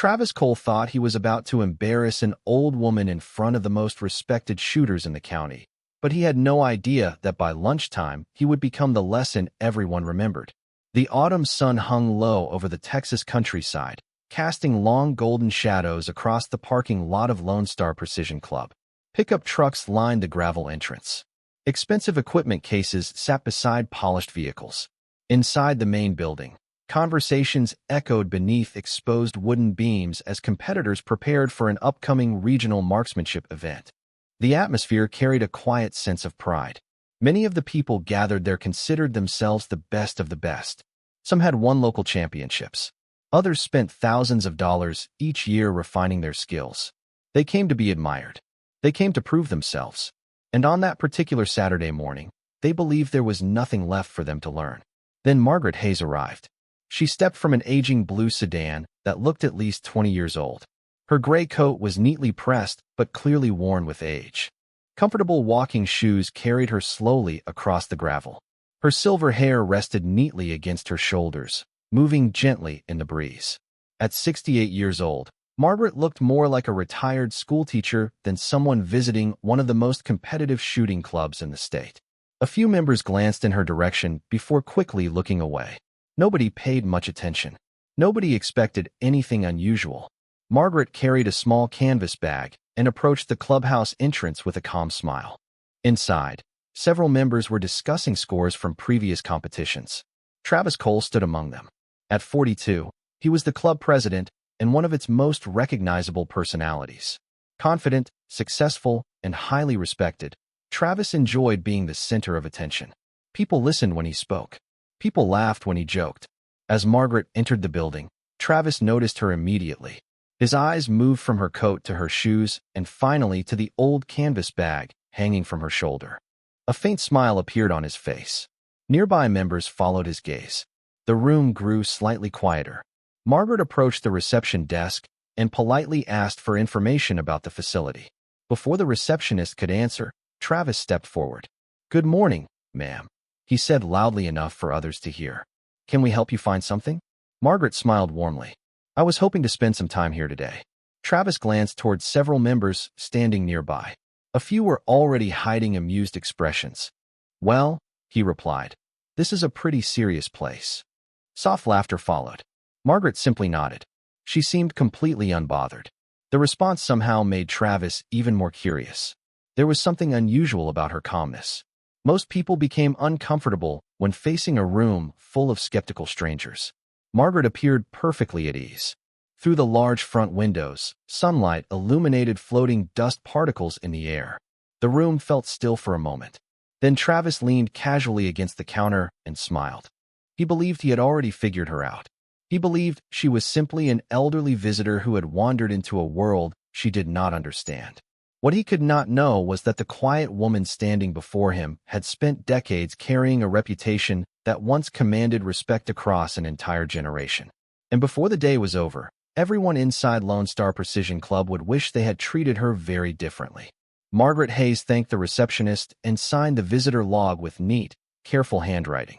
Travis Cole thought he was about to embarrass an old woman in front of the most respected shooters in the county, but he had no idea that by lunchtime he would become the lesson everyone remembered. The autumn sun hung low over the Texas countryside, casting long golden shadows across the parking lot of Lone Star Precision Club. Pickup trucks lined the gravel entrance. Expensive equipment cases sat beside polished vehicles. Inside the main building, conversations echoed beneath exposed wooden beams as competitors prepared for an upcoming regional marksmanship event. The atmosphere carried a quiet sense of pride. Many of the people gathered there considered themselves the best of the best. Some had won local championships. Others spent thousands of dollars each year refining their skills. They came to be admired. They came to prove themselves. And on that particular Saturday morning, they believed there was nothing left for them to learn. Then Margaret Hayes arrived. She stepped from an aging blue sedan that looked at least 20 years old. Her gray coat was neatly pressed but clearly worn with age. Comfortable walking shoes carried her slowly across the gravel. Her silver hair rested neatly against her shoulders, moving gently in the breeze. At 68 years old, Margaret looked more like a retired schoolteacher than someone visiting one of the most competitive shooting clubs in the state. A few members glanced in her direction before quickly looking away. Nobody paid much attention. Nobody expected anything unusual. Margaret carried a small canvas bag and approached the clubhouse entrance with a calm smile. Inside, several members were discussing scores from previous competitions. Travis Cole stood among them. At 42, he was the club president and one of its most recognizable personalities. Confident, successful, and highly respected, Travis enjoyed being the center of attention. People listened when he spoke. People laughed when he joked. As Margaret entered the building, Travis noticed her immediately. His eyes moved from her coat to her shoes and finally to the old canvas bag hanging from her shoulder. A faint smile appeared on his face. Nearby members followed his gaze. The room grew slightly quieter. Margaret approached the reception desk and politely asked for information about the facility. Before the receptionist could answer, Travis stepped forward. "Good morning, ma'am," he said loudly enough for others to hear. "Can we help you find something?" Margaret smiled warmly. "I was hoping to spend some time here today." Travis glanced towards several members standing nearby. A few were already hiding amused expressions. "Well," he replied, "this is a pretty serious place." Soft laughter followed. Margaret simply nodded. She seemed completely unbothered. The response somehow made Travis even more curious. There was something unusual about her calmness. Most people became uncomfortable when facing a room full of skeptical strangers. Margaret appeared perfectly at ease. Through the large front windows, sunlight illuminated floating dust particles in the air. The room felt still for a moment. Then Travis leaned casually against the counter and smiled. He believed he had already figured her out. He believed she was simply an elderly visitor who had wandered into a world she did not understand. What he could not know was that the quiet woman standing before him had spent decades carrying a reputation that once commanded respect across an entire generation. And before the day was over, everyone inside Lone Star Precision Club would wish they had treated her very differently. Margaret Hayes thanked the receptionist and signed the visitor log with neat, careful handwriting.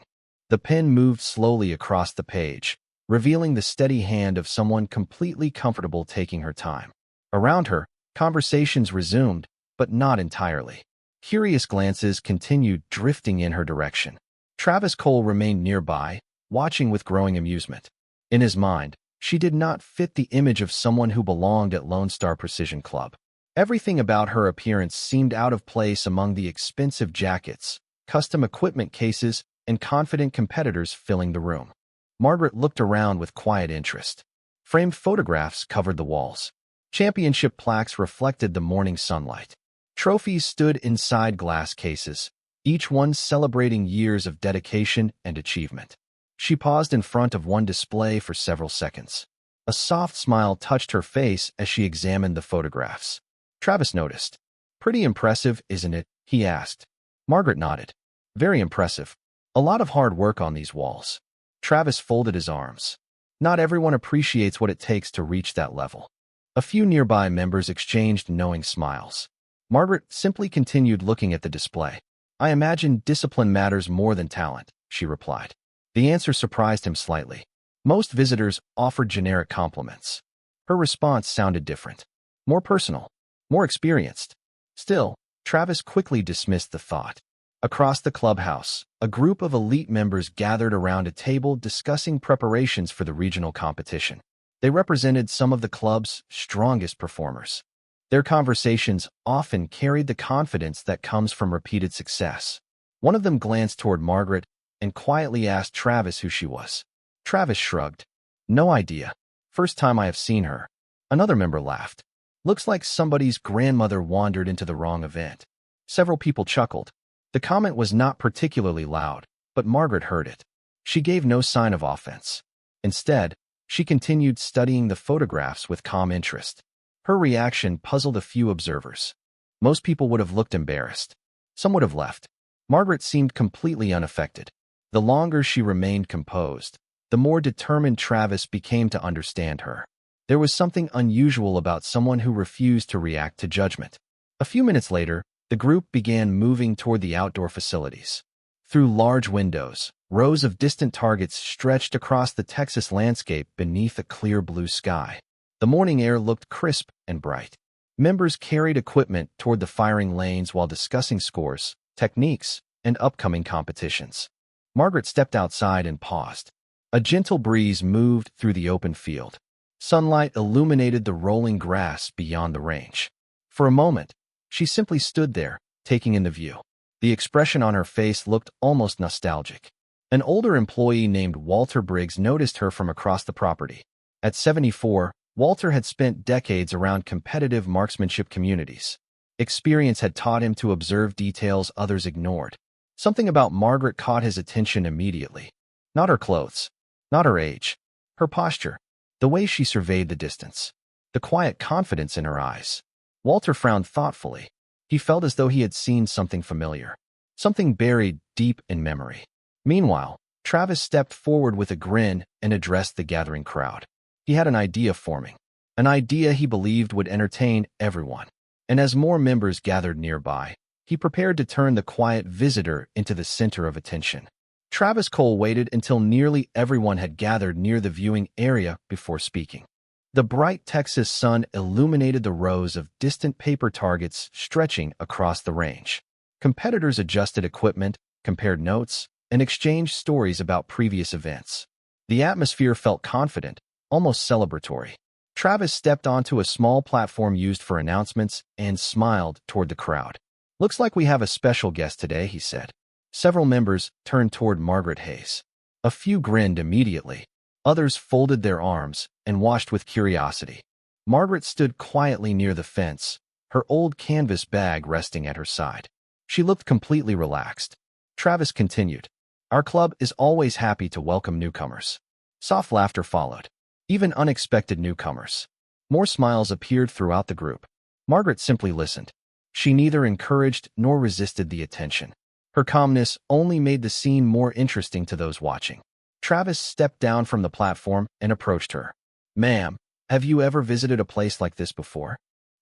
The pen moved slowly across the page, revealing the steady hand of someone completely comfortable taking her time. Around her, conversations resumed, but not entirely. Curious glances continued drifting in her direction. Travis Cole remained nearby, watching with growing amusement. In his mind, she did not fit the image of someone who belonged at Lone Star Precision Club. Everything about her appearance seemed out of place among the expensive jackets, custom equipment cases, and confident competitors filling the room. Margaret looked around with quiet interest. Framed photographs covered the walls. Championship plaques reflected the morning sunlight. Trophies stood inside glass cases, each one celebrating years of dedication and achievement. She paused in front of one display for several seconds. A soft smile touched her face as she examined the photographs. Travis noticed. "Pretty impressive, isn't it?" he asked. Margaret nodded. "Very impressive. A lot of hard work on these walls." Travis folded his arms. Not everyone appreciates what it takes to reach that level. A few nearby members exchanged knowing smiles. Margaret simply continued looking at the display. "I imagine discipline matters more than talent," she replied. The answer surprised him slightly. Most visitors offered generic compliments. Her response sounded different. More personal. More experienced. Still, Travis quickly dismissed the thought. Across the clubhouse, a group of elite members gathered around a table discussing preparations for the regional competition. They represented some of the club's strongest performers. Their conversations often carried the confidence that comes from repeated success. One of them glanced toward Margaret and quietly asked Travis who she was. Travis shrugged. No idea. First time I have seen her. Another member laughed. Looks like somebody's grandmother wandered into the wrong event. Several people chuckled. The comment was not particularly loud, but Margaret heard it. She gave no sign of offense. Instead, she continued studying the photographs with calm interest. Her reaction puzzled a few observers. Most people would have looked embarrassed. Some would have left. Margaret seemed completely unaffected. The longer she remained composed, the more determined Travis became to understand her. There was something unusual about someone who refused to react to judgment. A few minutes later, the group began moving toward the outdoor facilities. Through large windows, rows of distant targets stretched across the Texas landscape beneath a clear blue sky. The morning air looked crisp and bright. Members carried equipment toward the firing lanes while discussing scores, techniques, and upcoming competitions. Margaret stepped outside and paused. A gentle breeze moved through the open field. Sunlight illuminated the rolling grass beyond the range. For a moment, she simply stood there, taking in the view. The expression on her face looked almost nostalgic. An older employee named Walter Briggs noticed her from across the property. At 74, Walter had spent decades around competitive marksmanship communities. Experience had taught him to observe details others ignored. Something about Margaret caught his attention immediately. Not her clothes, not her age, her posture, the way she surveyed the distance, the quiet confidence in her eyes. Walter frowned thoughtfully. He felt as though he had seen something familiar, something buried deep in memory. Meanwhile, Travis stepped forward with a grin and addressed the gathering crowd. He had an idea forming, an idea he believed would entertain everyone. And as more members gathered nearby, he prepared to turn the quiet visitor into the center of attention. Travis Cole waited until nearly everyone had gathered near the viewing area before speaking. The bright Texas sun illuminated the rows of distant paper targets stretching across the range. Competitors adjusted equipment, compared notes, and exchanged stories about previous events. The atmosphere felt confident, almost celebratory. Travis stepped onto a small platform used for announcements and smiled toward the crowd. Looks like we have a special guest today, he said. Several members turned toward Margaret Hayes. A few grinned immediately. Others folded their arms and watched with curiosity. Margaret stood quietly near the fence, her old canvas bag resting at her side. She looked completely relaxed. Travis continued, "Our club is always happy to welcome newcomers." Soft laughter followed. Even unexpected newcomers. More smiles appeared throughout the group. Margaret simply listened. She neither encouraged nor resisted the attention. Her calmness only made the scene more interesting to those watching. Travis stepped down from the platform and approached her. "Ma'am, have you ever visited a place like this before?"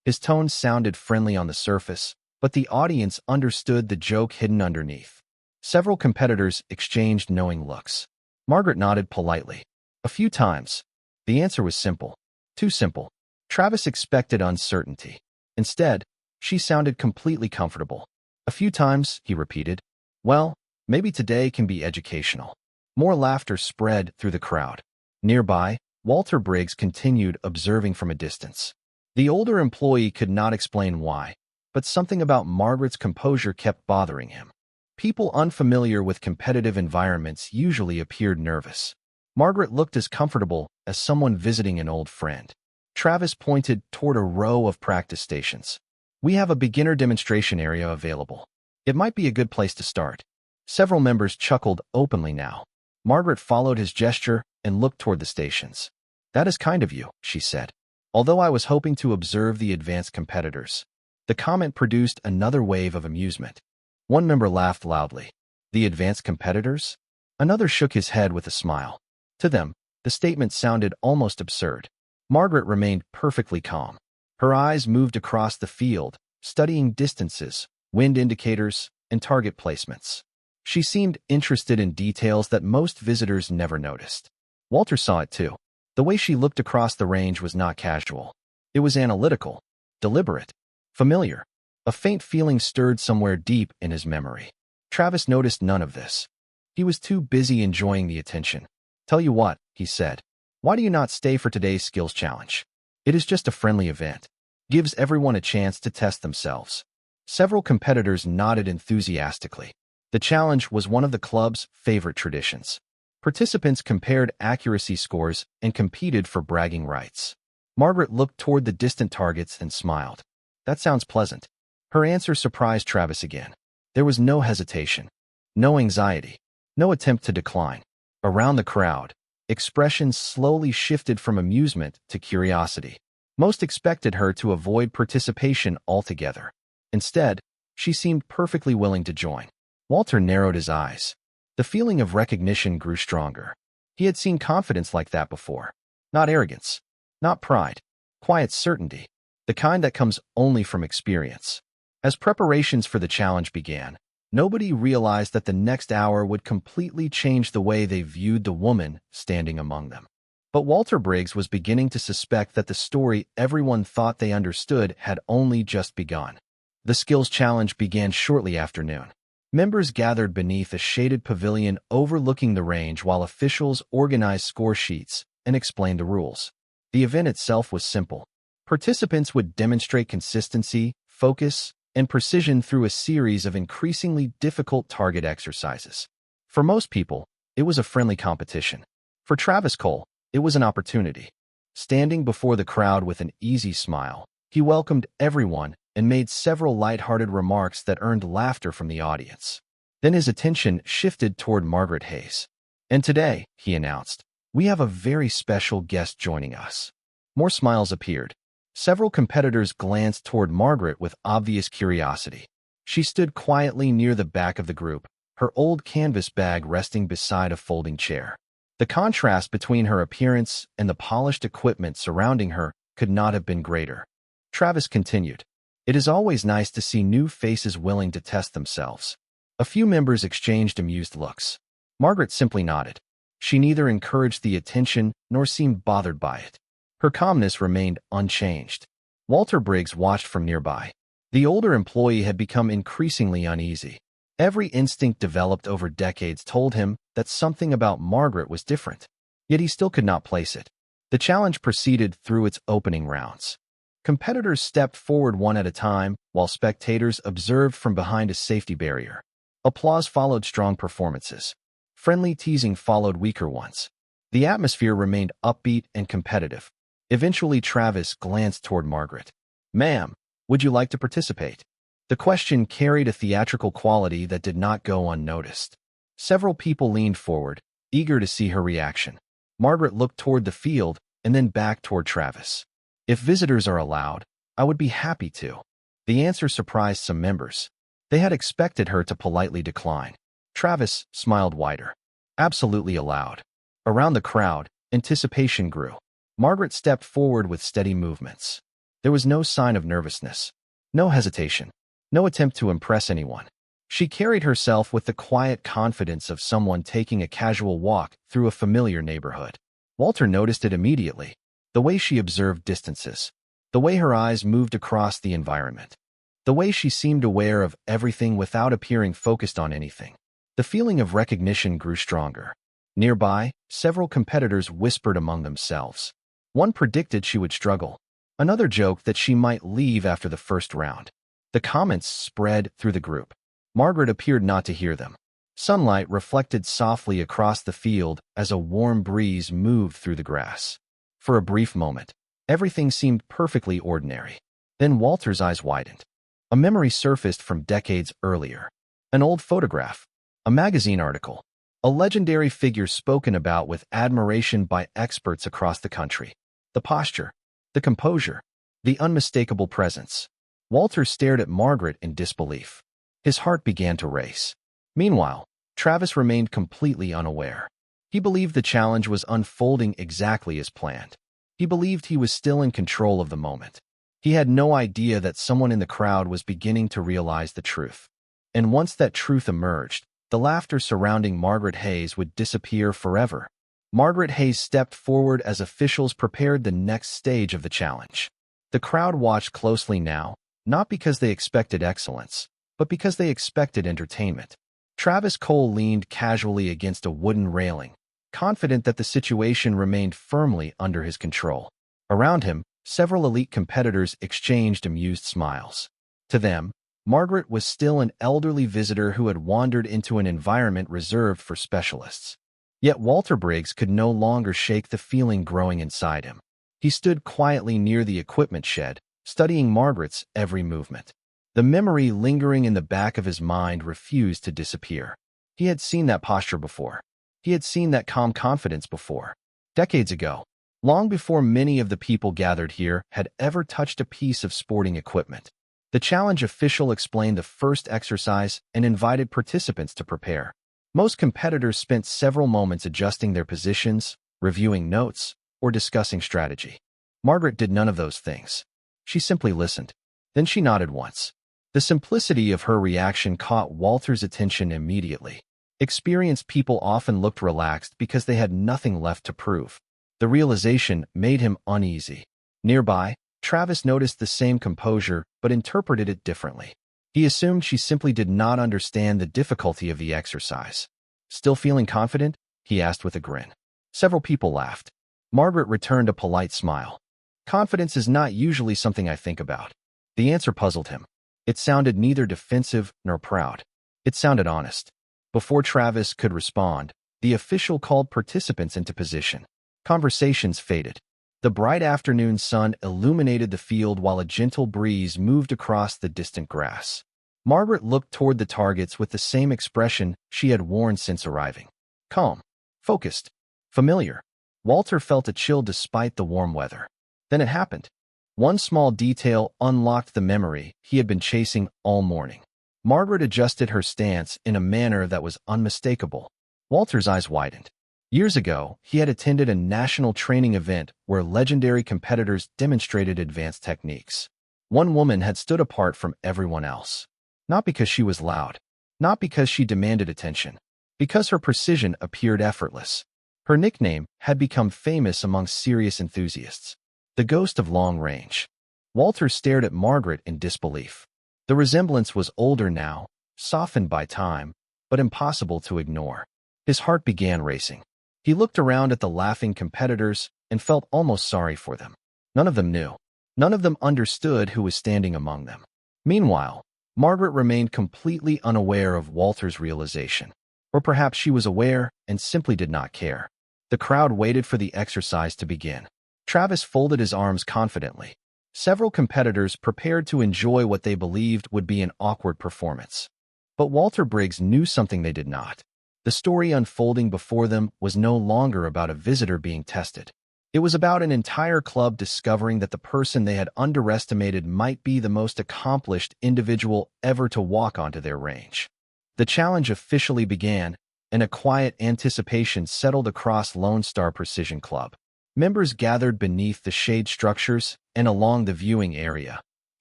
His tone sounded friendly on the surface, but the audience understood the joke hidden underneath. Several competitors exchanged knowing looks. Margaret nodded politely. A few times. The answer was simple. Too simple. Travis expected uncertainty. Instead, she sounded completely comfortable. "A few times," he repeated. "Well, maybe today can be educational." More laughter spread through the crowd. Nearby, Walter Briggs continued observing from a distance. The older employee could not explain why, but something about Margaret's composure kept bothering him. People unfamiliar with competitive environments usually appeared nervous. Margaret looked as comfortable as someone visiting an old friend. Travis pointed toward a row of practice stations. "We have a beginner demonstration area available. It might be a good place to start." Several members chuckled openly now. Margaret followed his gesture and looked toward the stations. "That is kind of you," she said. "Although I was hoping to observe the advanced competitors." The comment produced another wave of amusement. One member laughed loudly. "The advanced competitors?" Another shook his head with a smile. To them, the statement sounded almost absurd. Margaret remained perfectly calm. Her eyes moved across the field, studying distances, wind indicators, and target placements. She seemed interested in details that most visitors never noticed. Walter saw it too. The way she looked across the range was not casual. It was analytical, deliberate, familiar. A faint feeling stirred somewhere deep in his memory. Travis noticed none of this. He was too busy enjoying the attention. "Tell you what," he said. "Why do you not stay for today's skills challenge? It is just a friendly event. Gives everyone a chance to test themselves." Several competitors nodded enthusiastically. The challenge was one of the club's favorite traditions. Participants compared accuracy scores and competed for bragging rights. Margaret looked toward the distant targets and smiled. "That sounds pleasant." Her answer surprised Travis again. There was no hesitation, no anxiety, no attempt to decline. Around the crowd, expressions slowly shifted from amusement to curiosity. Most expected her to avoid participation altogether. Instead, she seemed perfectly willing to join. Walter narrowed his eyes. The feeling of recognition grew stronger. He had seen confidence like that before. Not arrogance, not pride, quiet certainty, the kind that comes only from experience. As preparations for the challenge began, nobody realized that the next hour would completely change the way they viewed the woman standing among them. But Walter Briggs was beginning to suspect that the story everyone thought they understood had only just begun. The skills challenge began shortly after noon. Members gathered beneath a shaded pavilion overlooking the range while officials organized score sheets and explained the rules. The event itself was simple. Participants would demonstrate consistency, focus, and precision through a series of increasingly difficult target exercises. For most people, it was a friendly competition. For Travis Cole, it was an opportunity. Standing before the crowd with an easy smile, he welcomed everyone and made several light-hearted remarks that earned laughter from the audience. Then his attention shifted toward Margaret Hayes. "And today," he announced, "we have a very special guest joining us." More smiles appeared. Several competitors glanced toward Margaret with obvious curiosity. She stood quietly near the back of the group, her old canvas bag resting beside a folding chair. The contrast between her appearance and the polished equipment surrounding her could not have been greater. Travis continued, "It is always nice to see new faces willing to test themselves." A few members exchanged amused looks. Margaret simply nodded. She neither encouraged the attention nor seemed bothered by it. Her calmness remained unchanged. Walter Briggs watched from nearby. The older employee had become increasingly uneasy. Every instinct developed over decades told him that something about Margaret was different, yet he still could not place it. The challenge proceeded through its opening rounds. Competitors stepped forward one at a time, while spectators observed from behind a safety barrier. Applause followed strong performances. Friendly teasing followed weaker ones. The atmosphere remained upbeat and competitive. Eventually, Travis glanced toward Margaret. "Ma'am, would you like to participate?" The question carried a theatrical quality that did not go unnoticed. Several people leaned forward, eager to see her reaction. Margaret looked toward the field and then back toward Travis. "If visitors are allowed, I would be happy to." The answer surprised some members. They had expected her to politely decline. Travis smiled wider. "Absolutely allowed." Around the crowd, anticipation grew. Margaret stepped forward with steady movements. There was no sign of nervousness, no hesitation, no attempt to impress anyone. She carried herself with the quiet confidence of someone taking a casual walk through a familiar neighborhood. Walter noticed it immediately. The way she observed distances, the way her eyes moved across the environment, the way she seemed aware of everything without appearing focused on anything. The feeling of recognition grew stronger. Nearby, several competitors whispered among themselves. One predicted she would struggle. Another joked that she might leave after the first round. The comments spread through the group. Margaret appeared not to hear them. Sunlight reflected softly across the field as a warm breeze moved through the grass. For a brief moment, everything seemed perfectly ordinary. Then Walter's eyes widened. A memory surfaced from decades earlier. An old photograph, a magazine article, a legendary figure spoken about with admiration by experts across the country. The posture, the composure, the unmistakable presence. Walter stared at Margaret in disbelief. His heart began to race. Meanwhile, Travis remained completely unaware. He believed the challenge was unfolding exactly as planned. He believed he was still in control of the moment. He had no idea that someone in the crowd was beginning to realize the truth. And once that truth emerged, the laughter surrounding Margaret Hayes would disappear forever. Margaret Hayes stepped forward as officials prepared the next stage of the challenge. The crowd watched closely now, not because they expected excellence, but because they expected entertainment. Travis Cole leaned casually against a wooden railing, confident that the situation remained firmly under his control. Around him, several elite competitors exchanged amused smiles. To them, Margaret was still an elderly visitor who had wandered into an environment reserved for specialists. Yet Walter Briggs could no longer shake the feeling growing inside him. He stood quietly near the equipment shed, studying Margaret's every movement. The memory lingering in the back of his mind refused to disappear. He had seen that posture before. He had seen that calm confidence before. Decades ago, long before many of the people gathered here had ever touched a piece of sporting equipment. The challenge official explained the first exercise and invited participants to prepare. Most competitors spent several moments adjusting their positions, reviewing notes, or discussing strategy. Margaret did none of those things. She simply listened. Then she nodded once. The simplicity of her reaction caught Walter's attention immediately. Experienced people often looked relaxed because they had nothing left to prove. The realization made him uneasy. Nearby, Travis noticed the same composure but interpreted it differently. He assumed she simply did not understand the difficulty of the exercise. Still feeling confident? He asked with a grin. Several people laughed. Margaret returned a polite smile. Confidence is not usually something I think about. The answer puzzled him. It sounded neither defensive nor proud. It sounded honest. Before Travis could respond, the official called participants into position. Conversations faded. The bright afternoon sun illuminated the field while a gentle breeze moved across the distant grass. Margaret looked toward the targets with the same expression she had worn since arriving. Calm, focused, familiar. Walter felt a chill despite the warm weather. Then it happened. One small detail unlocked the memory he had been chasing all morning. Margaret adjusted her stance in a manner that was unmistakable. Walter's eyes widened. Years ago, he had attended a national training event where legendary competitors demonstrated advanced techniques. One woman had stood apart from everyone else. Not because she was loud, not because she demanded attention, because her precision appeared effortless. Her nickname had become famous among serious enthusiasts. The ghost of long range. Walter stared at Margaret in disbelief. The resemblance was older now, softened by time, but impossible to ignore. His heart began racing. He looked around at the laughing competitors and felt almost sorry for them. None of them knew. None of them understood who was standing among them. Meanwhile, Margaret remained completely unaware of Walter's realization. Or perhaps she was aware and simply did not care. The crowd waited for the exercise to begin. Travis folded his arms confidently. Several competitors prepared to enjoy what they believed would be an awkward performance. But Walter Briggs knew something they did not. The story unfolding before them was no longer about a visitor being tested. It was about an entire club discovering that the person they had underestimated might be the most accomplished individual ever to walk onto their range. The challenge officially began, and a quiet anticipation settled across Lone Star Precision Club. Members gathered beneath the shade structures and along the viewing area,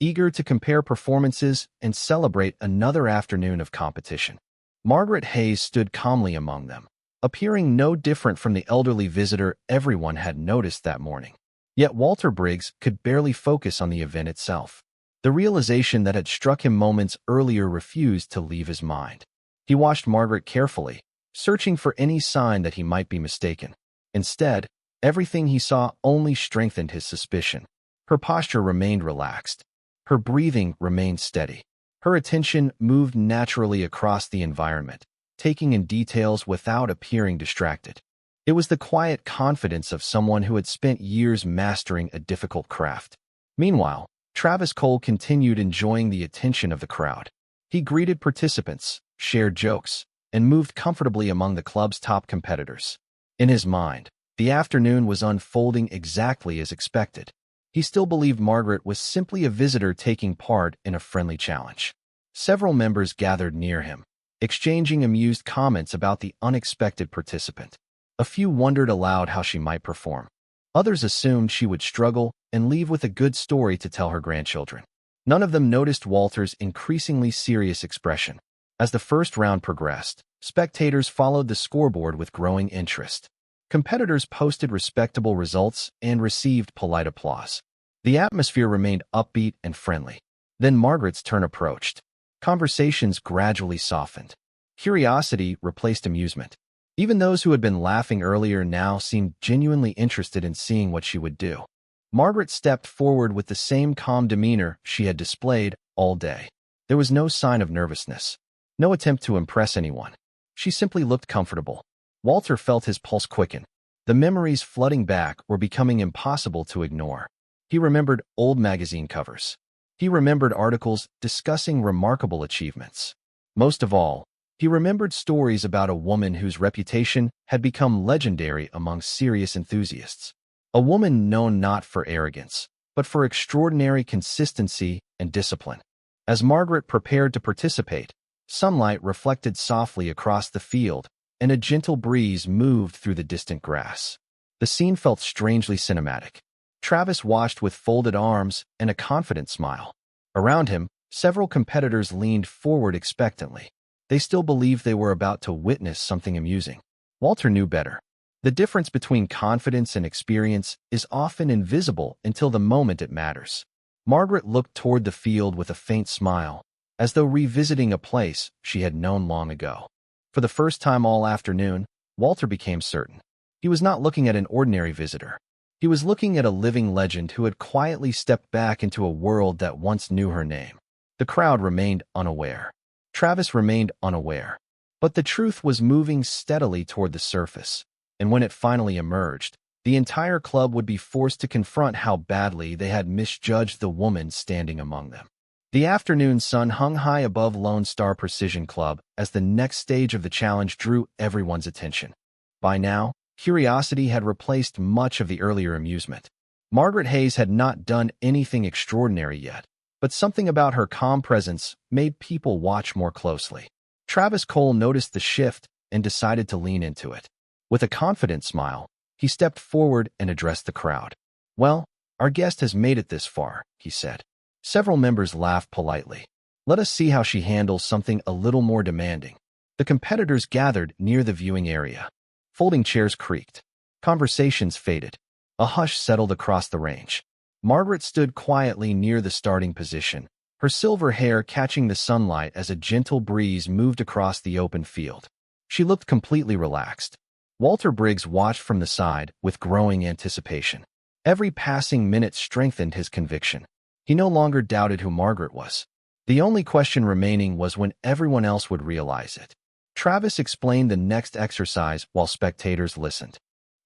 eager to compare performances and celebrate another afternoon of competition. Margaret Hayes stood calmly among them, appearing no different from the elderly visitor everyone had noticed that morning. Yet Walter Briggs could barely focus on the event itself. The realization that had struck him moments earlier refused to leave his mind. He watched Margaret carefully, searching for any sign that he might be mistaken. Instead, everything he saw only strengthened his suspicion. Her posture remained relaxed. Her breathing remained steady. Her attention moved naturally across the environment, taking in details without appearing distracted. It was the quiet confidence of someone who had spent years mastering a difficult craft. Meanwhile, Travis Cole continued enjoying the attention of the crowd. He greeted participants, shared jokes, and moved comfortably among the club's top competitors. In his mind, the afternoon was unfolding exactly as expected. He still believed Margaret was simply a visitor taking part in a friendly challenge. Several members gathered near him, exchanging amused comments about the unexpected participant. A few wondered aloud how she might perform. Others assumed she would struggle and leave with a good story to tell her grandchildren. None of them noticed Walter's increasingly serious expression. As the first round progressed, spectators followed the scoreboard with growing interest. Competitors posted respectable results and received polite applause. The atmosphere remained upbeat and friendly. Then Margaret's turn approached. Conversations gradually softened. Curiosity replaced amusement. Even those who had been laughing earlier now seemed genuinely interested in seeing what she would do. Margaret stepped forward with the same calm demeanor she had displayed all day. There was no sign of nervousness, no attempt to impress anyone. She simply looked comfortable. Walter felt his pulse quicken. The memories flooding back were becoming impossible to ignore. He remembered old magazine covers. He remembered articles discussing remarkable achievements. Most of all, he remembered stories about a woman whose reputation had become legendary among serious enthusiasts. A woman known not for arrogance, but for extraordinary consistency and discipline. As Margaret prepared to participate, sunlight reflected softly across the field, and a gentle breeze moved through the distant grass. The scene felt strangely cinematic. Travis watched with folded arms and a confident smile. Around him, several competitors leaned forward expectantly. They still believed they were about to witness something amusing. Walter knew better. The difference between confidence and experience is often invisible until the moment it matters. Margaret looked toward the field with a faint smile, as though revisiting a place she had known long ago. For the first time all afternoon, Walter became certain. He was not looking at an ordinary visitor. He was looking at a living legend who had quietly stepped back into a world that once knew her name. The crowd remained unaware. Travis remained unaware. But the truth was moving steadily toward the surface. And when it finally emerged, the entire club would be forced to confront how badly they had misjudged the woman standing among them. The afternoon sun hung high above Lone Star Precision Club as the next stage of the challenge drew everyone's attention. By now, curiosity had replaced much of the earlier amusement. Margaret Hayes had not done anything extraordinary yet, but something about her calm presence made people watch more closely. Travis Cole noticed the shift and decided to lean into it. With a confident smile, he stepped forward and addressed the crowd. "Well, our guest has made it this far," he said. Several members laughed politely. "Let us see how she handles something a little more demanding." The competitors gathered near the viewing area. Folding chairs creaked. Conversations faded. A hush settled across the range. Margaret stood quietly near the starting position, her silver hair catching the sunlight as a gentle breeze moved across the open field. She looked completely relaxed. Walter Briggs watched from the side with growing anticipation. Every passing minute strengthened his conviction. He no longer doubted who Margaret was. The only question remaining was when everyone else would realize it. Travis explained the next exercise while spectators listened.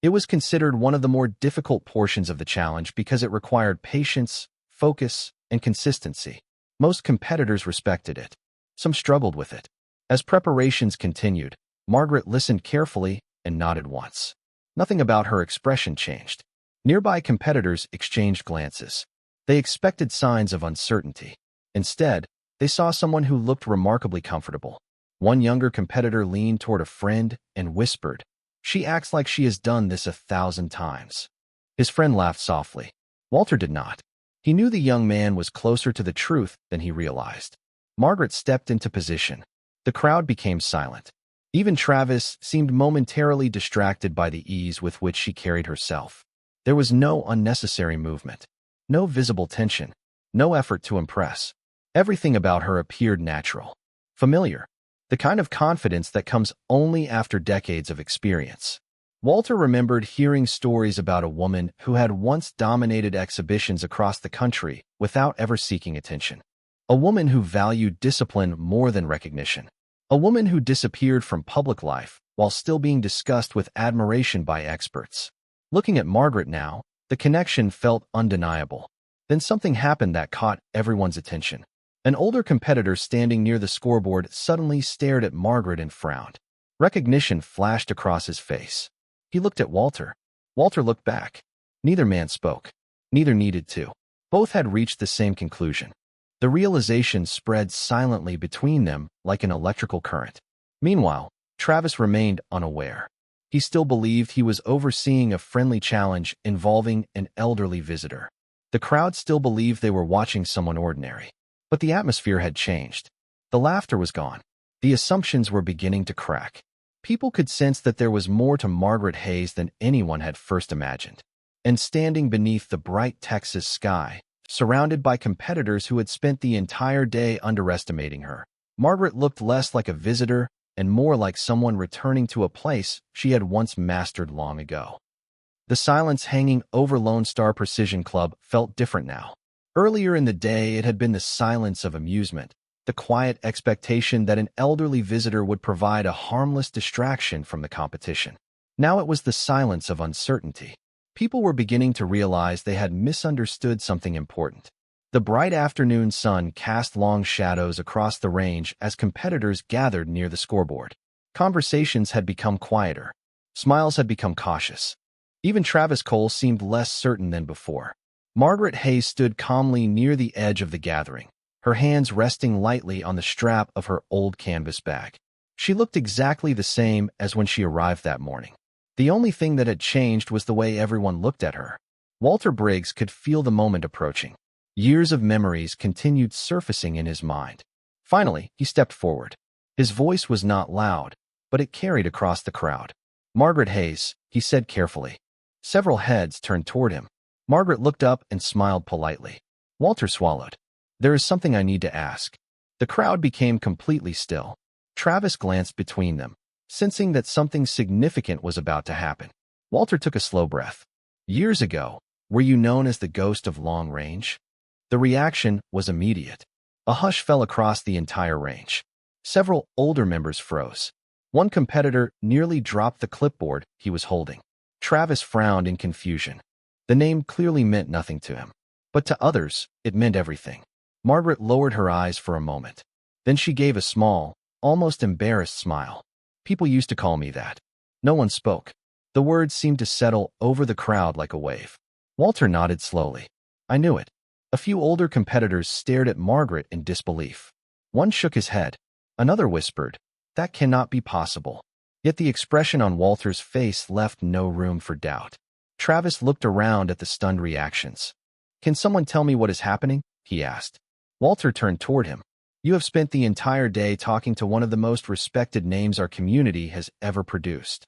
It was considered one of the more difficult portions of the challenge because it required patience, focus, and consistency. Most competitors respected it. Some struggled with it. As preparations continued, Margaret listened carefully and nodded once. Nothing about her expression changed. Nearby competitors exchanged glances. They expected signs of uncertainty. Instead, they saw someone who looked remarkably comfortable. One younger competitor leaned toward a friend and whispered, "She acts like she has done this 1,000 times." His friend laughed softly. Walter did not. He knew the young man was closer to the truth than he realized. Margaret stepped into position. The crowd became silent. Even Travis seemed momentarily distracted by the ease with which she carried herself. There was no unnecessary movement, no visible tension, no effort to impress. Everything about her appeared natural, familiar, the kind of confidence that comes only after decades of experience. Walter remembered hearing stories about a woman who had once dominated exhibitions across the country without ever seeking attention. A woman who valued discipline more than recognition. A woman who disappeared from public life while still being discussed with admiration by experts. Looking at Margaret now, the connection felt undeniable. Then something happened that caught everyone's attention. An older competitor standing near the scoreboard suddenly stared at Margaret and frowned. Recognition flashed across his face. He looked at Walter. Walter looked back. Neither man spoke. Neither needed to. Both had reached the same conclusion. The realization spread silently between them like an electrical current. Meanwhile, Travis remained unaware. He still believed he was overseeing a friendly challenge involving an elderly visitor. The crowd still believed they were watching someone ordinary. But the atmosphere had changed. The laughter was gone. The assumptions were beginning to crack. People could sense that there was more to Margaret Hayes than anyone had first imagined. And standing beneath the bright Texas sky, surrounded by competitors who had spent the entire day underestimating her, Margaret looked less like a visitor and more like someone returning to a place she had once mastered long ago. The silence hanging over Lone Star Precision Club felt different now. Earlier in the day, it had been the silence of amusement, the quiet expectation that an elderly visitor would provide a harmless distraction from the competition. Now it was the silence of uncertainty. People were beginning to realize they had misunderstood something important. The bright afternoon sun cast long shadows across the range as competitors gathered near the scoreboard. Conversations had become quieter. Smiles had become cautious. Even Travis Cole seemed less certain than before. Margaret Hayes stood calmly near the edge of the gathering, her hands resting lightly on the strap of her old canvas bag. She looked exactly the same as when she arrived that morning. The only thing that had changed was the way everyone looked at her. Walter Briggs could feel the moment approaching. Years of memories continued surfacing in his mind. Finally, he stepped forward. His voice was not loud, but it carried across the crowd. "Margaret Hayes," he said carefully. Several heads turned toward him. Margaret looked up and smiled politely. Walter swallowed. "There is something I need to ask." The crowd became completely still. Travis glanced between them, sensing that something significant was about to happen. Walter took a slow breath. "Years ago, were you known as the Ghost of Long Range?" The reaction was immediate. A hush fell across the entire range. Several older members froze. One competitor nearly dropped the clipboard he was holding. Travis frowned in confusion. The name clearly meant nothing to him, but to others, it meant everything. Margaret lowered her eyes for a moment. Then she gave a small, almost embarrassed smile. "People used to call me that." No one spoke. The words seemed to settle over the crowd like a wave. Walter nodded slowly. "I knew it." A few older competitors stared at Margaret in disbelief. One shook his head. Another whispered, "That cannot be possible." Yet the expression on Walter's face left no room for doubt. Travis looked around at the stunned reactions. "Can someone tell me what is happening?" he asked. Walter turned toward him. "You have spent the entire day talking to one of the most respected names our community has ever produced."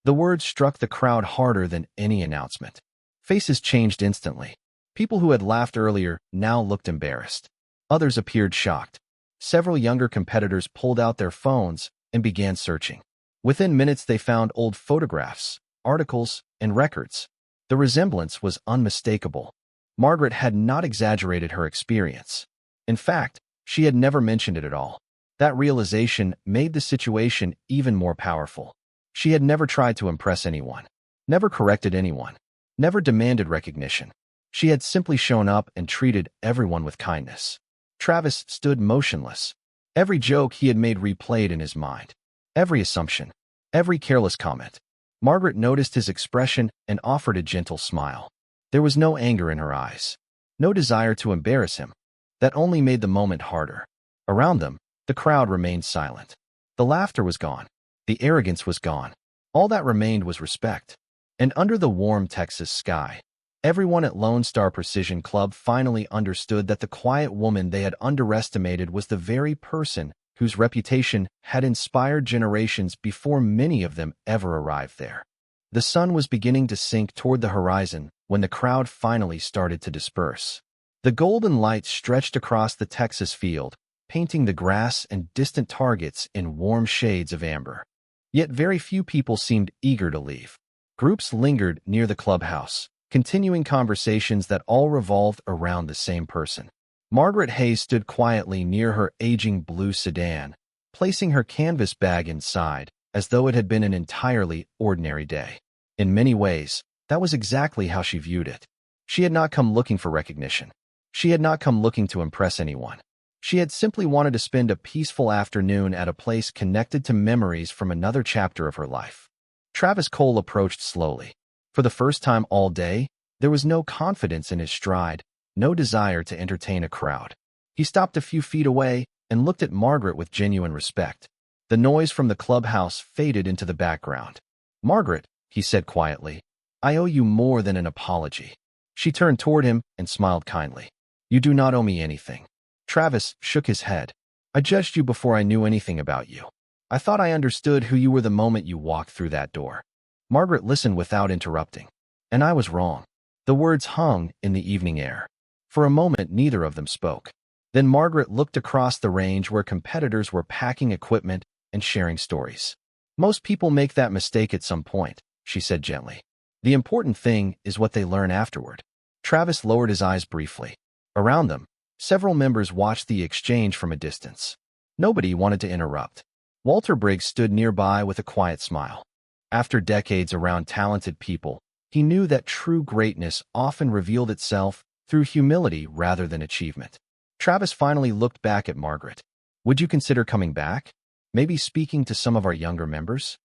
The words struck the crowd harder than any announcement. Faces changed instantly. People who had laughed earlier now looked embarrassed. Others appeared shocked. Several younger competitors pulled out their phones and began searching. Within minutes, they found old photographs, articles, and records. The resemblance was unmistakable. Margaret had not exaggerated her experience. In fact, she had never mentioned it at all. That realization made the situation even more powerful. She had never tried to impress anyone, never corrected anyone, never demanded recognition. She had simply shown up and treated everyone with kindness. Travis stood motionless. Every joke he had made replayed in his mind. Every assumption, every careless comment. Margaret noticed his expression and offered a gentle smile. There was no anger in her eyes, no desire to embarrass him. That only made the moment harder. Around them, the crowd remained silent. The laughter was gone. The arrogance was gone. All that remained was respect. And under the warm Texas sky, everyone at Lone Star Precision Club finally understood that the quiet woman they had underestimated was the very person whose reputation had inspired generations before many of them ever arrived there. The sun was beginning to sink toward the horizon when the crowd finally started to disperse. The golden light stretched across the Texas field, painting the grass and distant targets in warm shades of amber. Yet very few people seemed eager to leave. Groups lingered near the clubhouse, continuing conversations that all revolved around the same person. Margaret Hayes stood quietly near her aging blue sedan, placing her canvas bag inside, as though it had been an entirely ordinary day. In many ways, that was exactly how she viewed it. She had not come looking for recognition. She had not come looking to impress anyone. She had simply wanted to spend a peaceful afternoon at a place connected to memories from another chapter of her life. Travis Cole approached slowly. For the first time all day, there was no confidence in his stride, no desire to entertain a crowd. He stopped a few feet away and looked at Margaret with genuine respect. The noise from the clubhouse faded into the background. "Margaret," he said quietly, "I owe you more than an apology." She turned toward him and smiled kindly. "You do not owe me anything." Travis shook his head. "I judged you before I knew anything about you." I thought I understood who you were the moment you walked through that door. Margaret listened without interrupting. And I was wrong. The words hung in the evening air. For a moment, neither of them spoke. Then Margaret looked across the range where competitors were packing equipment and sharing stories. Most people make that mistake at some point, she said gently. The important thing is what they learn afterward. Travis lowered his eyes briefly. Around them, several members watched the exchange from a distance. Nobody wanted to interrupt. Walter Briggs stood nearby with a quiet smile. After decades around talented people, he knew that true greatness often revealed itself through humility rather than achievement. Travis finally looked back at Margaret. Would you consider coming back? Maybe speaking to some of our younger members?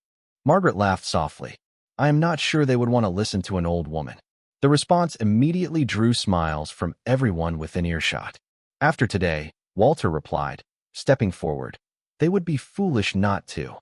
Margaret laughed softly. I am not sure they would want to listen to an old woman. The response immediately drew smiles from everyone within earshot. After today, Walter replied, stepping forward, they would be foolish not to.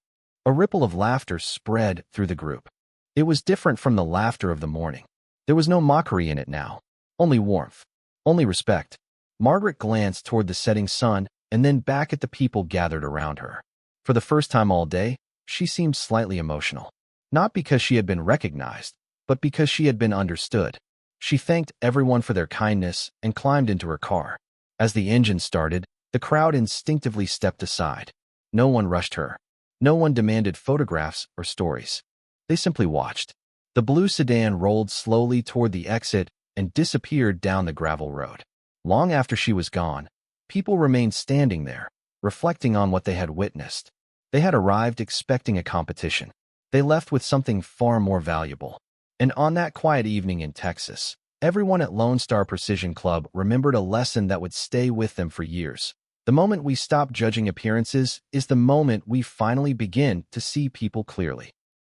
A ripple of laughter spread through the group. It was different from the laughter of the morning. There was no mockery in it now. Only warmth. Only respect. Margaret glanced toward the setting sun and then back at the people gathered around her. For the first time all day, she seemed slightly emotional. Not because she had been recognized, but because she had been understood. She thanked everyone for their kindness and climbed into her car. As the engine started, the crowd instinctively stepped aside. No one rushed her. No one demanded photographs or stories. They simply watched. The blue sedan rolled slowly toward the exit and disappeared down the gravel road. Long after she was gone, people remained standing there, reflecting on what they had witnessed. They had arrived expecting a competition. They left with something far more valuable. And on that quiet evening in Texas, everyone at Lone Star Precision Club remembered a lesson that would stay with them for years. The moment we stop judging appearances is the moment we finally begin to see people clearly.